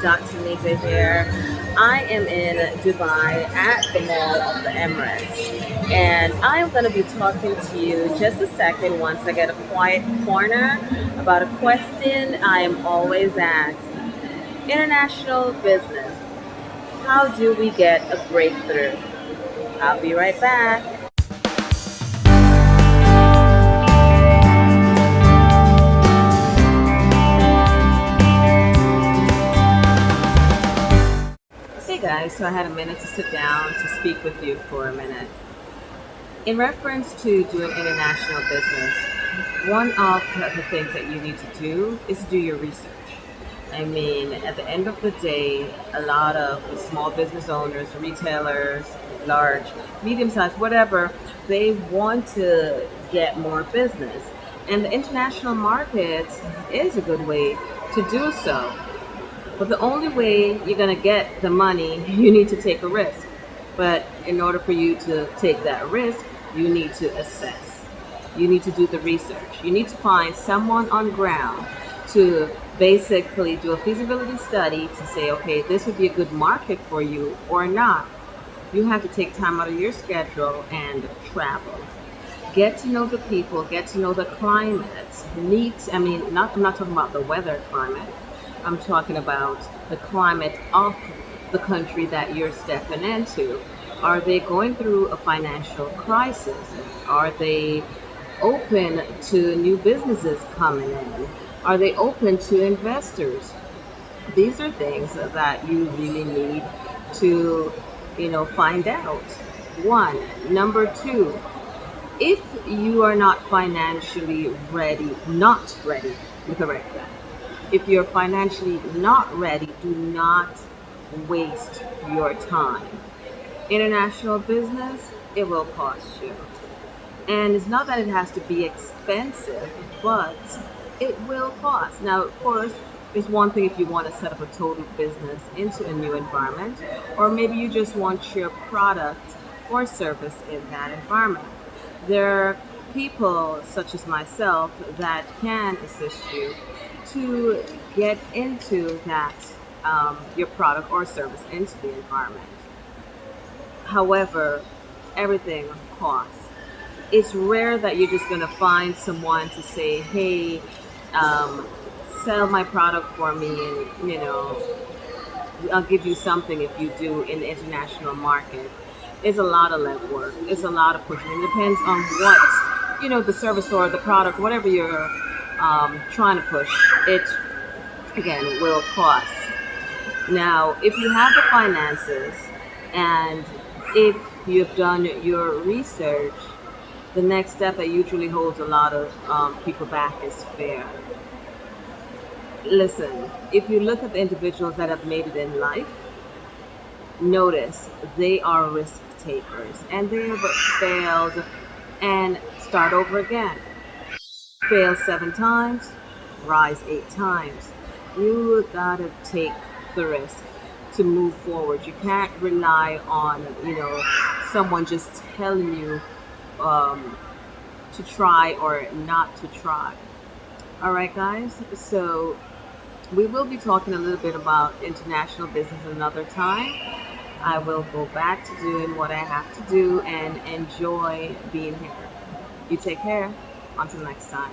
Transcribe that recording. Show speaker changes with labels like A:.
A: dr.neva here. I am in Dubai at the Mall of the Emirates, and I am going to be talking to you just a second once I get a quiet corner about a question I am always asked. International business. How do we get a breakthrough? I'll be right back. Hey guys, so I had a minute to sit down to speak with you for a minute. In reference to doing international business, one of the things that you need to do is do your research. I mean, at the end of the day, a lot of the small business owners, retailers, large, medium sized, whatever, they want to get more business. And the international markets is a good way to do so. But the only way you're going to get the money, you need to take a risk. But in order for you to take that risk, you need to assess. You need to do the research. You need to find someone on ground to basically do a feasibility study to say, okay, this would be a good market for you or not. You have to take time out of your schedule and travel. Get to know the people, get to know the climate. I'm not talking about the weather climate. I'm talking about the climate of the country that you're stepping into. Are they going through a financial crisis? Are they open to new businesses coming in? Are they open to investors? These are things that you really need to, find out. One. Number two, if you are not financially ready, not ready, let me correct that. If you're financially not ready, do not waste your time. International business, it will cost you. And it's not that it has to be expensive, but it will cost. Now, of course, it's one thing if you want to set up a total business into a new environment, or maybe you just want your product or service in that environment. There are people such as myself that can assist you to get into that, your product or service into the environment. However, everything costs. It's rare that you're just going to find someone to say, hey, um, sell my product for me, and I'll give you something if you do in the international market. It's a lot of legwork. It's a lot of pushing. It depends on what the service or the product, whatever you're trying to push. It again will cost. Now, if you have the finances and if you've done your research, the next step that usually holds a lot of people back is fear. Listen, if you look at the individuals that have made it in life, notice they are risk takers and they have failed and start over again. Fail 7 times, rise 8 times. You gotta take the risk to move forward. You can't rely on someone just telling you to try or not to try. All right, guys. So we will be talking a little bit about international business another time. I will go back to doing what I have to do and enjoy being here. You take care. Until next time.